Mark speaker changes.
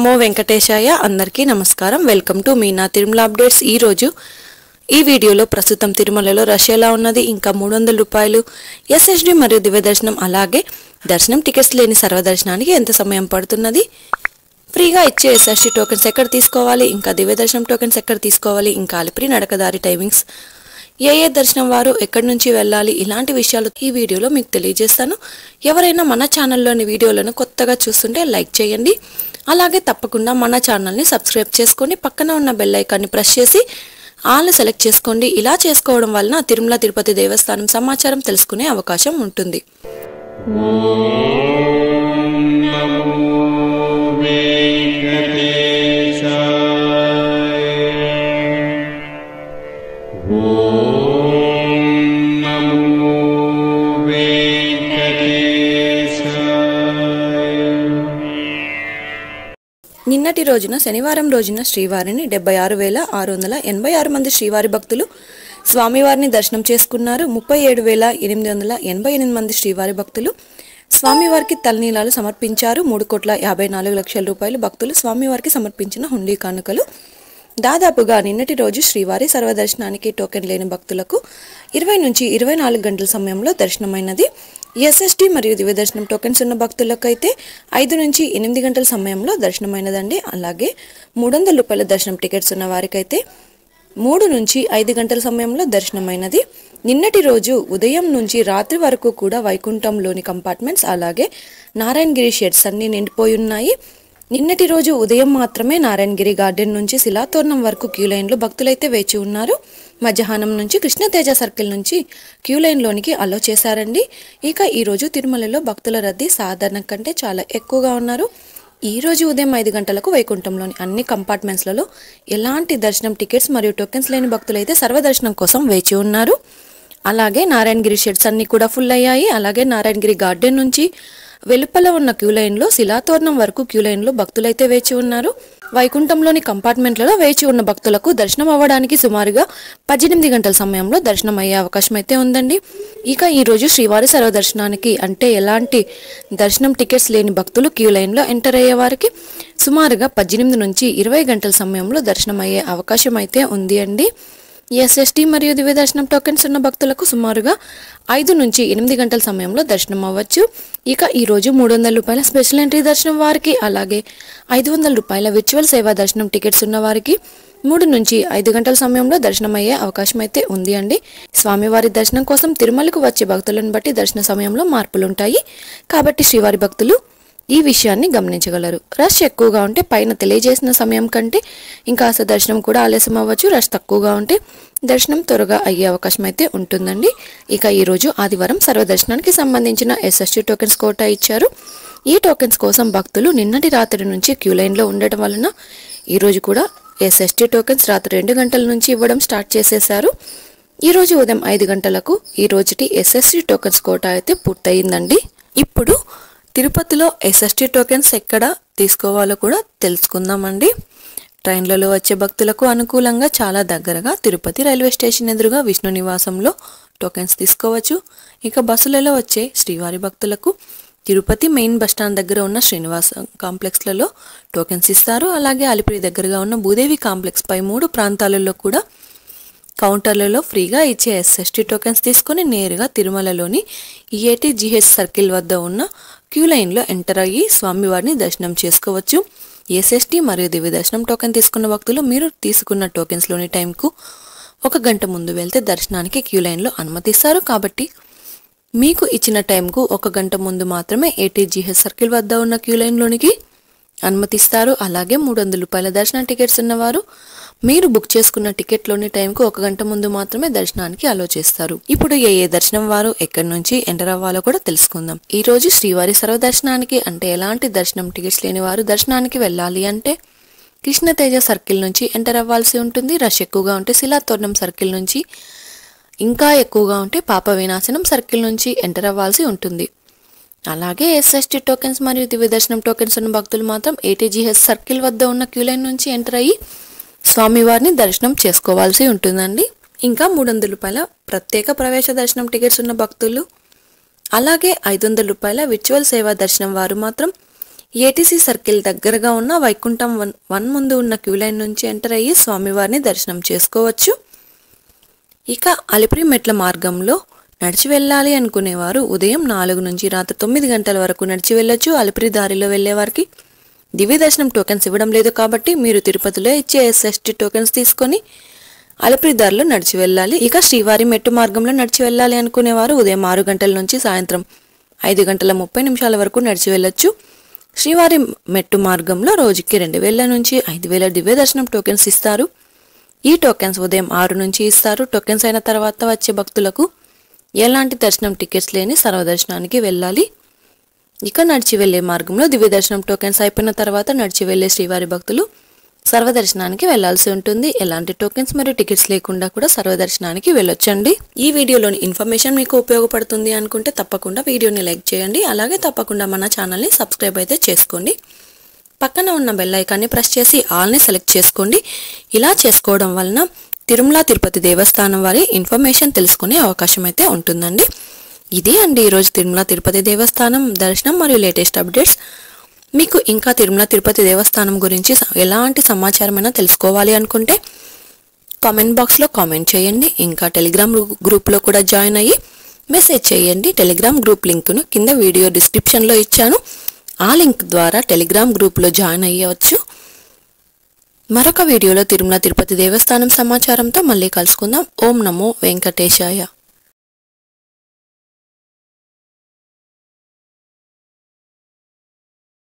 Speaker 1: నమో వెంకటేశాయ. అందరికీ నమస్కారం. Welcome to Meena Tirumala updates. ఈరోజు ఈ వీడియోలో ప్రస్తుతం తిరుమలలో రష్ ఎలా ఉన్నది, ఇంకా 300 రూపాయలు ఎస్ఎస్డి మరియు దివ్య దర్శనం, అలాగే దర్శనం టికెట్స్ లేని సర్వదర్శనానికి ఎంత సమయం పడుతున్నది, ఫ్రీగా ఇచ్చే ఎస్ఎస్డి టోకెన్స్ ఎక్కడ తీసుకోవాలి, ఇంకా దివ్య దర్శనం టోకెన్స్ ఎక్కడ తీసుకోవాలి, ఇంకా అలిపిరి నడకదారి టైమింగ్స్, ఏ దర్శనం వారు ఎక్కడి నుంచి వెళ్ళాలి, ఇలాంటి విషయాలు ఈ వీడియోలో మీకు తెలియజేస్తాను. ఎవరైనా మన ఛానల్లోని వీడియోలను కొత్తగా చూస్తుంటే లైక్ చేయండి. అలాగే తప్పకుండా మన ఛానల్ని సబ్స్క్రైబ్ చేసుకొని పక్కన ఉన్న బెల్ ఐకాన్ని ప్రెస్ చేసి ఆల్ సెలెక్ట్ చేసుకోండి. ఇలా చేసుకోవడం వలన తిరుమల తిరుపతి దేవస్థానం సమాచారం తెలుసుకునే అవకాశం ఉంటుంది. నిన్నటి రోజున శనివారం రోజున శ్రీవారిని 76,686 మంది శ్రీవారి భక్తులు స్వామివారిని దర్శనం చేసుకున్నారు. 37,888 మంది శ్రీవారి భక్తులు స్వామివారికి తలనీలాలు సమర్పించారు. 3,54,00,000 రూపాయలు భక్తులు స్వామివారికి సమర్పించిన హుండీ కానుకలు. దాదాపుగా నిన్నటి రోజు శ్రీవారి సర్వదర్శనానికి టోకెన్ లేని భక్తులకు 20 నుంచి 24 గంటల సమయంలో దర్శనమైనది. ఎస్ఎస్డి మరియు దివ్య దర్శనం టోకెన్స్ ఉన్న భక్తులకు అయితే 5 నుంచి 8 గంటల సమయంలో దర్శనమైనదండి. అలాగే 300 రూపాయల దర్శనం టికెట్స్ ఉన్న వారికైతే 3 నుంచి 5 గంటల సమయంలో దర్శనమైనది. నిన్నటి రోజు ఉదయం నుంచి రాత్రి వరకు కూడా వైకుంఠంలోని కంపార్ట్మెంట్స్ అలాగే నారాయణగిరి షెడ్స్ అన్ని నిండిపోయి ఉన్నాయి. నిన్నటి రోజు ఉదయం మాత్రమే నారాయణగిరి గార్డెన్ నుంచి శిలాతోరణం వరకు క్యూ లైన్లో భక్తులైతే వేచి ఉన్నారు. మధ్యాహ్నం నుంచి కృష్ణతేజ సర్కిల్ నుంచి క్యూ లైన్లోనికి అలో చేశారండి. ఇక ఈరోజు తిరుమలలో భక్తుల రద్దీ సాధారణ కంటే చాలా ఎక్కువగా ఉన్నారు. ఈరోజు ఉదయం 5 గంటలకు వైకుంఠంలోని అన్ని కంపార్ట్మెంట్స్లలో ఎలాంటి దర్శనం టికెట్స్ మరియు టోకెన్స్ లేని భక్తులైతే సర్వదర్శనం కోసం వేచి ఉన్నారు. అలాగే నారాయణగిరి షెడ్స్ అన్ని కూడా ఫుల్ అయ్యాయి. అలాగే నారాయణగిరి గార్డెన్ నుంచి వెలుపల ఉన్న క్యూ లైన్లో శిలాతోరణం వరకు క్యూ లైన్లో భక్తులైతే వేచి ఉన్నారు. వైకుంఠంలోని కంపార్ట్మెంట్లలో వేచి ఉన్న భక్తులకు దర్శనం అవ్వడానికి సుమారుగా 18 గంటల సమయంలో దర్శనం అయ్యే అవకాశం అయితే ఉందండి. ఇక ఈరోజు శ్రీవారి సర్వదర్శనానికి అంటే ఎలాంటి దర్శనం టికెట్స్ లేని భక్తులు క్యూ లైన్లో ఎంటర్ అయ్యే వారికి సుమారుగా 18 నుంచి 20 గంటల సమయంలో దర్శనం అయ్యే అవకాశం అయితే ఉంది అండి. ఎస్ఎస్డి మరియు దివ్య దర్శనం టోకెన్స్ ఉన్న భక్తులకు సుమారుగా 5 నుంచి 8 గంటల సమయంలో దర్శనం అవ్వచ్చు. ఇక ఈరోజు 300 రూపాయల స్పెషల్ ఎంట్రీ దర్శనం వారికి అలాగే 500 రూపాయల విర్చువల్ సేవా దర్శనం టికెట్స్ ఉన్న వారికి 3 నుంచి 5 గంటల సమయంలో దర్శనం అయ్యే అవకాశం అయితే ఉంది అండి. స్వామివారి దర్శనం కోసం తిరుమలకు వచ్చే భక్తులను బట్టి దర్శన సమయంలో మార్పులుంటాయి. కాబట్టి శ్రీవారి భక్తులు ఈ విషయాన్ని గమనించగలరు. రష్ ఎక్కువగా ఉంటే పైన తెలియజేసిన సమయం కంటే ఇంకా దర్శనం కూడా ఆలస్యం అవ్వచ్చు. రష్ తక్కువగా ఉంటే దర్శనం త్వరగా అయ్యే అవకాశం అయితే ఉంటుందండి. ఇక ఈరోజు ఆదివారం సర్వదర్శనానికి సంబంధించిన ఎస్ఎస్డి టోకెన్స్ కోటా ఇచ్చారు. ఈ టోకెన్స్ కోసం భక్తులు నిన్నటి రాత్రి నుంచి క్యూ లైన్లో ఉండటం వలన ఈరోజు కూడా ఎస్ఎస్డి టోకెన్స్ రాత్రి 2 గంటల నుంచి ఇవ్వడం స్టార్ట్ చేసేశారు. ఈరోజు ఉదయం 5 గంటలకు ఈ రోజుటి ఎస్ఎస్డి టోకెన్స్ కోటా అయితే పూర్తయిందండి. ఇప్పుడు తిరుపతిలో ఎస్ఎస్డి టోకెన్స్ ఎక్కడ తీసుకోవాలో కూడా తెలుసుకుందామండి. ట్రైన్లలో వచ్చే భక్తులకు అనుకూలంగా చాలా దగ్గరగా తిరుపతి రైల్వే స్టేషన్ ఎదురుగా విష్ణు నివాసంలో టోకెన్స్ తీసుకోవచ్చు. ఇక బస్సులలో వచ్చే శ్రీవారి భక్తులకు తిరుపతి మెయిన్ బస్టాండ్ దగ్గర ఉన్న శ్రీనివాస కాంప్లెక్స్లలో టోకెన్స్ ఇస్తారు. అలాగే అలిపిరి దగ్గరగా ఉన్న భూదేవి కాంప్లెక్స్ పై 3 ప్రాంతాలలో కూడా కౌంటర్లలో ఫ్రీగా ఇచ్చే ఎస్ఎస్డి టోకెన్స్ తీసుకొని నేరుగా తిరుమలలోని EATGH సర్కిల్ వద్ద ఉన్న క్యూ లైన్లో ఎంటర్ అయ్యి స్వామివారిని దర్శనం చేసుకోవచ్చు. ఎస్ఎస్డి మరియు దివ్య దర్శనం టోకెన్ తీసుకున్న భక్తులు మీరు తీసుకున్న టోకెన్స్లోని టైంకు 1 గంట ముందు వెళ్తే దర్శనానికి క్యూ లైన్లో అనుమతిస్తారు. కాబట్టి మీకు ఇచ్చిన టైంకు 1 గంట ముందు మాత్రమే ATGH సర్కిల్ వద్ద ఉన్న క్యూ లైన్లోనికి అనుమతిస్తారు. అలాగే 300 రూపాయల దర్శన టికెట్స్ ఉన్నవారు మీరు బుక్ చేసుకున్న టికెట్లోని టైంకు 1 గంట ముందు మాత్రమే దర్శనానికి అలో చేస్తారు. ఇప్పుడు ఏ దర్శనం వారు ఎక్కడి నుంచి ఎంటర్ అవ్వాలో కూడా తెలుసుకుందాం. ఈ రోజు శ్రీవారి సర్వదర్శనానికి అంటే ఎలాంటి దర్శనం టికెట్స్ లేని వారు దర్శనానికి వెళ్ళాలి అంటే కృష్ణతేజ సర్కిల్ నుంచి ఎంటర్ అవ్వాల్సి ఉంటుంది. రష్ ఎక్కువగా ఉంటే శిలాతోరణం సర్కిల్ నుంచి, ఇంకా ఎక్కువగా ఉంటే పాప వినాశనం సర్కిల్ నుంచి ఎంటర్ అవ్వాల్సి ఉంటుంది. అలాగే ఎస్ఎస్డి టోకెన్స్ మరియు దివ్య దర్శనం టోకెన్స్ ఉన్న భక్తులు మాత్రం ATGH సర్కిల్ వద్ద ఉన్న క్యూ లైన్ నుంచి ఎంటర్ అయ్యి స్వామివారిని దర్శనం చేసుకోవాల్సి ఉంటుందండి. ఇంకా 300 రూపాయల ప్రత్యేక ప్రవేశ దర్శనం టికెట్స్ ఉన్న భక్తులు అలాగే 500 రూపాయల విర్చువల్ సేవా దర్శనం వారు మాత్రం ఏటీసీ సర్కిల్ దగ్గరగా ఉన్న వైకుంఠం 1 ముందు ఉన్న క్యూ లైన్ నుంచి ఎంటర్ అయ్యి స్వామివారిని దర్శనం చేసుకోవచ్చు. ఇక అలిపిరి మెట్ల మార్గంలో నడిచి వెళ్ళాలి అనుకునేవారు ఉదయం 4 నుంచి రాత్రి 9 గంటల వరకు నడిచి వెళ్ళొచ్చు. అలిపిరి దారిలో వెళ్లే వారికి దివ్య దర్శనం టోకెన్స్ ఇవ్వడం లేదు కాబట్టి మీరు తిరుపతిలో ఇచ్చే ఎస్ఎస్టీ టోకెన్స్ తీసుకొని అలిపిరి దారిలో నడిచి వెళ్ళాలి. ఇక శ్రీవారి మెట్టు మార్గంలో నడిచి వెళ్ళాలి అనుకునేవారు ఉదయం 6 గంటల నుంచి సాయంత్రం 5:30 వరకు నడిచి వెళ్ళొచ్చు. శ్రీవారి మెట్టు మార్గంలో రోజుకి 2000 నుంచి 5000 దివ్య దర్శనం టోకెన్స్ ఇస్తారు. ఈ టోకెన్స్ ఉదయం 6 నుంచి ఇస్తారు. టోకెన్స్ అయిన తర్వాత వచ్చే భక్తులకు ఎలాంటి దర్శనం టికెట్స్ లేని సర్వదర్శనానికి వెళ్ళాలి. ఇక నడిచి వెళ్లే మార్గంలో దివ్య దర్శనం టోకెన్స్ అయిపోయిన తర్వాత నడిచి వెళ్లే శ్రీవారి భక్తులు సర్వదర్శనానికి వెళ్లాల్సి ఉంటుంది. ఎలాంటి టోకెన్స్ మరియు టికెట్స్ లేకుండా కూడా సర్వదర్శనానికి వెళ్ళొచ్చండి. ఈ వీడియోలోని ఇన్ఫర్మేషన్ మీకు ఉపయోగపడుతుంది అనుకుంటే తప్పకుండా వీడియోని లైక్ చేయండి. అలాగే తప్పకుండా మన ఛానల్ని సబ్స్క్రైబ్ అయితే చేసుకోండి. పక్కన ఉన్న బెల్ ఐకాన్ని ప్రెస్ చేసి ఆల్ని సెలెక్ట్ చేసుకోండి. ఇలా చేసుకోవడం వలన తిరుమల తిరుపతి దేవస్థానం వారి ఇన్ఫర్మేషన్ తెలుసుకునే అవకాశం అయితే ఉంటుందండి. ఇదే అండి ఈరోజు తిరుమల తిరుపతి దేవస్థానం దర్శనం మరియు లేటెస్ట్ అప్డేట్స్. మీకు ఇంకా తిరుమల తిరుపతి దేవస్థానం గురించి ఎలాంటి సమాచారమైనా తెలుసుకోవాలి అనుకుంటే కామెంట్ బాక్స్లో కామెంట్ చేయండి. ఇంకా టెలిగ్రామ్ గ్రూప్లో కూడా జాయిన్ అయ్యి మెసేజ్ చేయండి. టెలిగ్రామ్ గ్రూప్ లింక్ను కింద వీడియో డిస్క్రిప్షన్లో ఇచ్చాను. ఆ లింక్ ద్వారా టెలిగ్రామ్ గ్రూప్లో జాయిన్ అయ్యవచ్చు. మరొక వీడియోలో తిరుమల తిరుపతి దేవస్థానం సమాచారంతో మళ్ళీ కలుసుకుందాం. ఓం నమో వెంకటేశాయ.